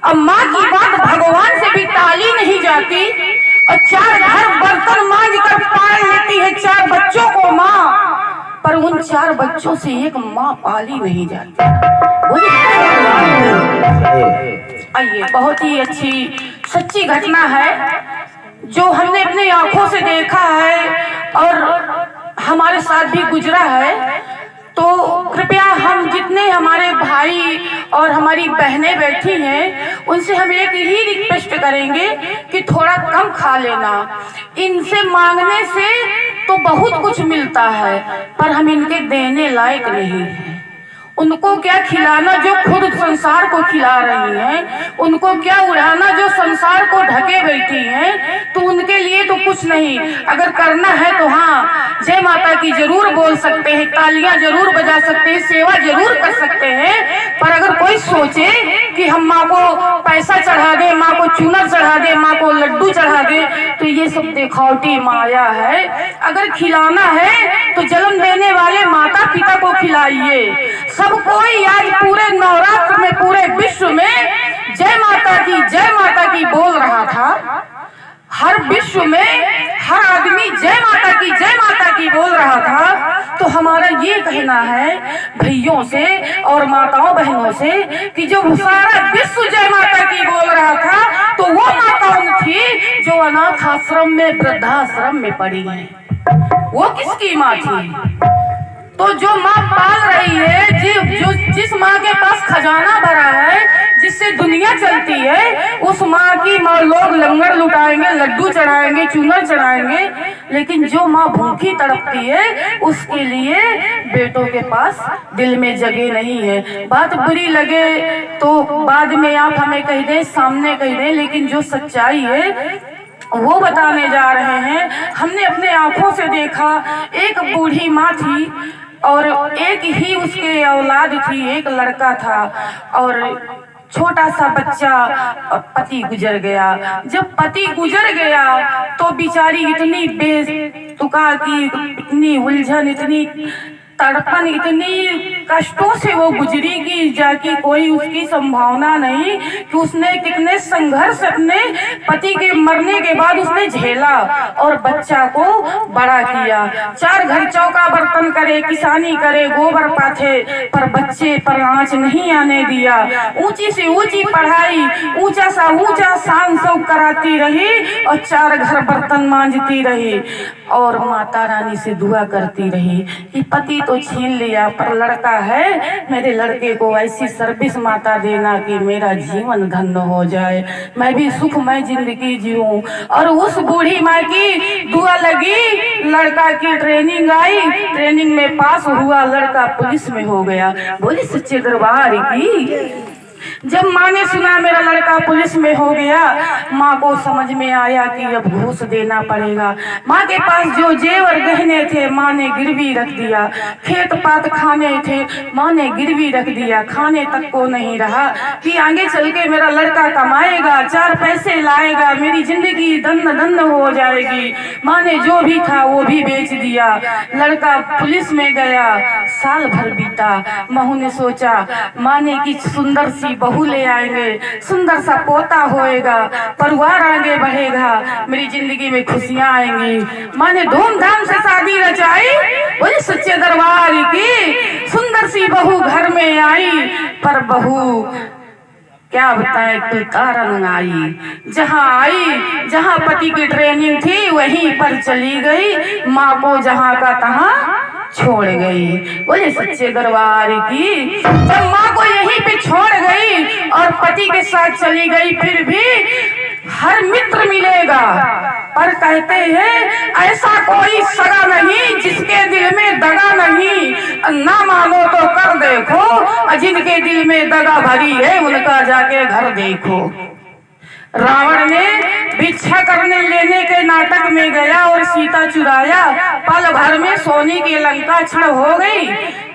अब माँ की बात भगवान से भी टाली नहीं जाती और 4 घर बर्तन मांज कर पाल लेती है 4 बच्चों को माँ, पर उन 4 बच्चों से एक माँ पाली नहीं जाती। आइए, बहुत ही अच्छी सच्ची घटना है जो हमने अपनी आंखों से देखा है और हमारे साथ भी गुजरा है। तो कृपया हम जितने हमारे भाई और हमारी बहनें बैठी हैं उनसे हम एक ही रिक्वेस्ट करेंगे कि थोड़ा कम खा लेना। इनसे मांगने से तो बहुत कुछ मिलता है पर हम इनके देने लायक नहीं हैं। उनको क्या खिलाना जो खुद संसार को खिला रही हैं, उनको क्या उड़ाना जो संसार को ढके बैठी हैं, तो उनके लिए तो कुछ नहीं। अगर करना है तो हाँ, जय माता की जरूर बोल सकते हैं, तालियां जरूर बजा सकते हैं, सेवा जरूर कर सकते हैं। पर अगर कोई सोचे कि हम माँ को पैसा चढ़ा दे, माँ को चूनर चढ़ा दे, माँ को लड्डू चढ़ा दे, तो ये सब दिखावटी माया है। अगर खिलाना है तो जन्म देने वाले माता पिता को खिलाइए। सब कोई आज पूरे नवरात्र में पूरे विश्व में जय माता की बोल रहा था। हर विश्व में हर आदमी जय माता की बोल रहा था। तो हमारा ये कहना है भैयों से और माताओं बहनों से कि जो सारा विश्व जय माता की बोल रहा था तो वो माताओं थी जो अनाथ आश्रम में वृद्धाश्रम में पड़ी हैं। वो किसकी माँ थी? तो जो माँ पाल रही है, जिस माँ के पास खजाना भरा है, जिससे दुनिया चलती है, उस माँ की माँ लोग लंगर लुटाएंगे, लड्डू चढ़ाएंगे, चूनर चढ़ाएंगे। लेकिन जो माँ भूखी तड़पती है उसके लिए बेटों के पास दिल में जगह नहीं है। बात बुरी लगे तो बाद में आप हमें कह दें, सामने कह दें, लेकिन जो सच्चाई है वो बताने जा रहे हैं। हमने अपने आंखों से देखा, एक बूढ़ी माँ थी और एक ही उसके औलाद थी, एक लड़का था और छोटा सा बच्चा, और पति गुजर गया। जब पति गुजर गया तो बेचारी इतनी बेतुका की, इतनी उलझन, इतनी तड़पन, इतनी कष्टों से वो गुजरी कि जाकी कोई उसकी संभावना नहीं कि उसने कितने संघर्ष अपने पति के मरने के बाद उसने झेला और बच्चा को बड़ा किया। 4 घर चौका बर्तन करे, किसानी करे, गोबर पाथे, पर बच्चे पर आंच नहीं आने दिया। ऊंची से ऊंची पढ़ाई, ऊंचा सा ऊंचा शान शौक कराती रही और 4 घर बर्तन मांजती रही और माता रानी से दुआ करती रही कि पति तो छीन लिया पर लड़का है, मेरे लड़के को ऐसी सर्विस माता देना कि मेरा जीवन धन्य हो जाए, मैं भी सुखमय जिंदगी जीऊं। और उस बूढ़ी माँ की दुआ लगी, लड़का की ट्रेनिंग आई, ट्रेनिंग में पास हुआ, लड़का पुलिस में हो गया। बोले सच्चे दरबार की। जब माँ ने सुना मेरा लड़का पुलिस में हो गया, माँ को समझ में आया कि अब घूस देना पड़ेगा। माँ के पास जो जेवर गहने थे माँ ने गिरवी रख दिया, खेत पात खाने थे माँ ने गिरवी रख दिया। खाने तक को नहीं रहा कि आगे चल के मेरा लड़का कमाएगा, 4 पैसे लाएगा, मेरी जिंदगी धन्य धन्य हो जाएगी। माँ ने जो भी था वो भी बेच दिया। लड़का पुलिस में गया, साल भर बीता। महू ने सोचा माँ ने कि सुंदर सी बहू ले आएंगे, सुंदर सा पोता होएगा, परिवार आगे बढ़ेगा, मेरी जिंदगी में खुशियां आएंगी। माँ ने धूमधाम से शादी रचाई। बोले सच्चे दरबार की। सुंदर सी बहू घर में आई पर बहू क्या बताए कोई कारण आई। जहाँ पति की ट्रेनिंग थी वहीं पर चली गई, माँ को जहाँ का तहाँ छोड़ गई। बोले सच्चे दरबार की। जब माँ को यहीं पे छोड़ गई और पति के साथ चली गई, फिर भी हर मित्र मिलेगा पर कहते हैं ऐसा कोई सगा नहीं जिसके दिल में दगा नहीं। ना मानो तो कर देखो, जिनके दिल में दगा भरी है उनका जाके घर देखो। रावण ने भिक्षा करने लेने के नाटक में गया और सीता चुराया, पल भर में सोने की लंका क्षण हो गई।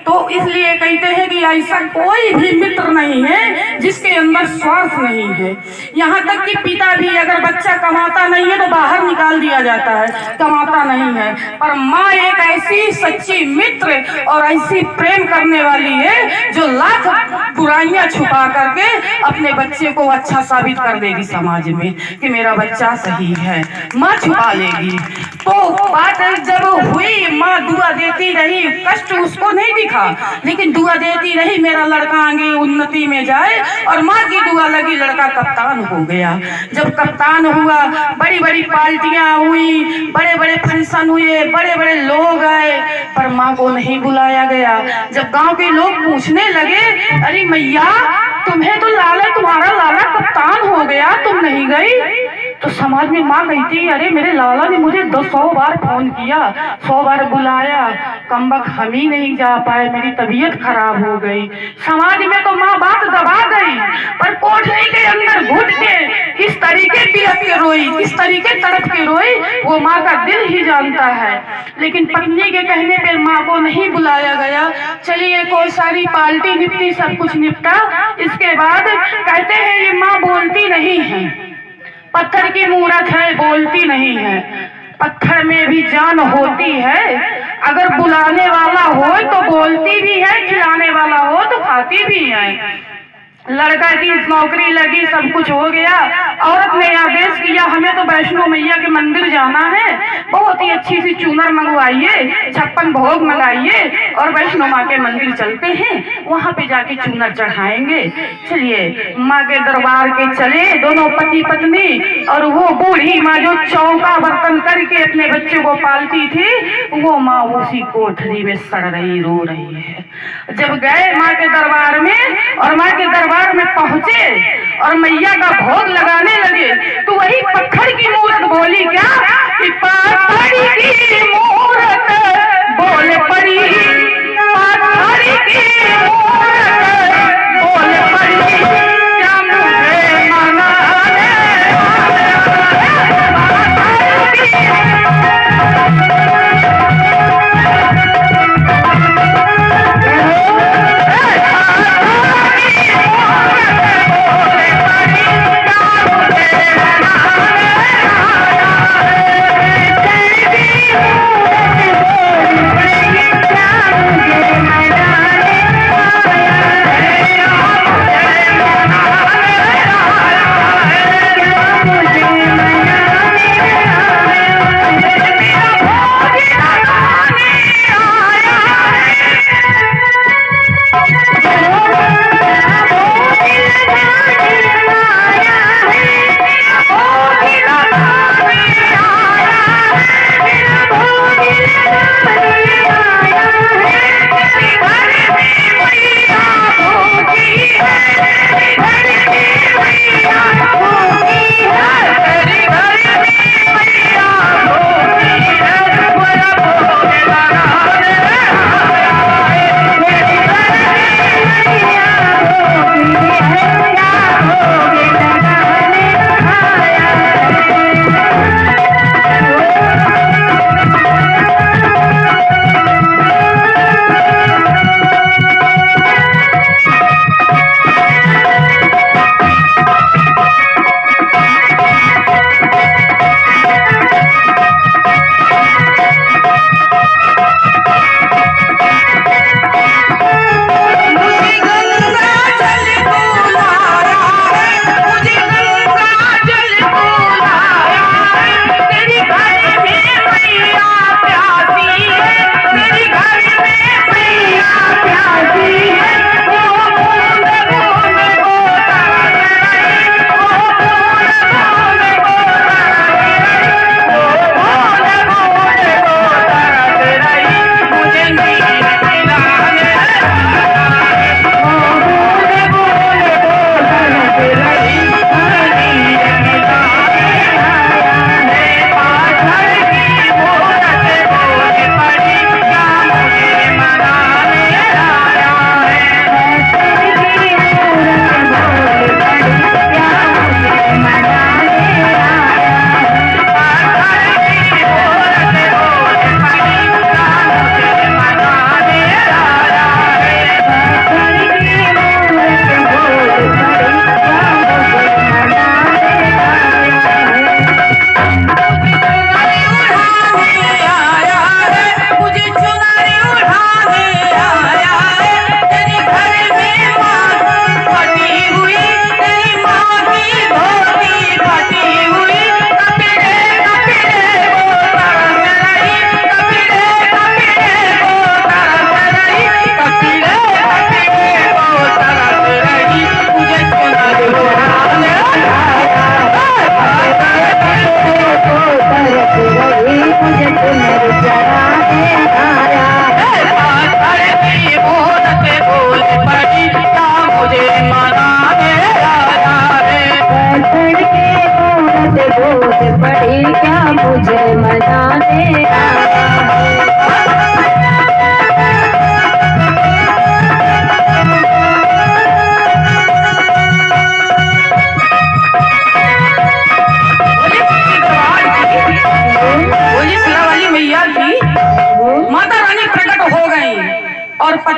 तो इसलिए कहते हैं कि ऐसा कोई भी मित्र नहीं है जिसके अंदर स्वार्थ नहीं है। यहाँ तक कि पिता भी अगर बच्चा कमाता नहीं है तो बाहर निकाल दिया जाता है, कमाता नहीं है। पर माँ एक ऐसी सच्ची मित्र और ऐसी प्रेम करने वाली है जो लाख बुराइयां छुपा करके अपने बच्चे को अच्छा साबित कर देगी समाज में कि मेरा बच्चा सही है, माँ छुपा लेगी। तो बात जब हुई, माँ दुआ देती रही, कष्ट उसको नहीं दिखा लेकिन दुआ देती रही मेरा लड़का आगे उन्नति में जाए, और माँ की दुआ लगी, लड़का कप्तान हो गया। जब कप्तान हुआ, बड़ी बड़ी पार्टियां हुई, बड़े बड़े फंक्शन हुए, बड़े बड़े लोग आए, पर माँ को नहीं बुलाया गया। जब गांव के लोग पूछने लगे, अरे मैया तुम्हें तो लाला, तुम्हारा लाला कप्तान हो गया, तुम नहीं गई? तो समाज में माँ कहती, अरे मेरे लाला ने मुझे 100 बार फोन किया, 100 बार बुलाया, कमबख्त हम ही नहीं जा पाए, मेरी तबीयत खराब हो गई। समाज में तो माँ बात दबा गई, पर कोठरी के अंदर घुट के किस तरीके बिलख के रोई, किस तरीके तड़प के रोई, वो माँ का दिल ही जानता है। लेकिन पत्नी के कहने पर माँ को नहीं बुलाया गया। चलिए कोई सारी पार्टी निपटी, सब कुछ निपटा। इसके बाद कहते हैं ये माँ बोलती नहीं है, पत्थर की मूरत है, बोलती नहीं है। पत्थर में भी जान होती है, अगर बुलाने वाला हो तो बोलती भी है, खिलाने वाला हो तो खाती भी है। लड़का की नौकरी लगी, सब कुछ हो गया। औरत ने आदेश किया, हमें तो वैष्णो मैया के मंदिर जाना है, बहुत ही अच्छी सी चूनर मंगवाइए, 56 भोग मंगाइए और वैष्णो माँ के मंदिर चलते हैं, वहां पे जाके चूनर चढ़ाएंगे। चलिए माँ के दरबार के चले दोनों पति पत्नी, और वो बूढ़ी माँ जो चौका बर्तन करके अपने बच्चे को पालती थी, वो माँ उसी कोठरी में सड़ रही, रो रही है। जब गए माँ के दरबार में और माँ के दरबार में पहुंचे और मैया का भोग लगाने लगे, तो वही पत्थर की मूरत बोली क्या कि पत्थर की मूरत बोल पड़ी, पत्थर की मूरत बोल पड़ी, क्या मुझे मनाने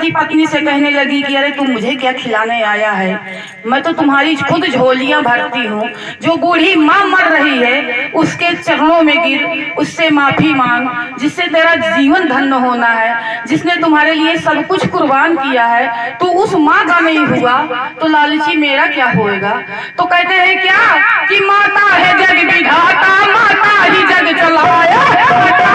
पति पत्नी से कहने लगी कि अरे तुम मुझे क्या खिलाने आया है, मैं तो तुम्हारी खुद झोलियां भरती हूँ। जो बूढ़ी माँ मर रही है उसके चरणों में गिर, उससे माफी मांग, जिससे तेरा जीवन धन्य होना है, जिसने तुम्हारे लिए सब कुछ कुर्बान किया है। तो उस माँ का नहीं हुआ तो लालची मेरा क्या होएगा। तो कहते हैं क्या कि माता है जग विधाता, माता ही जग चलाया,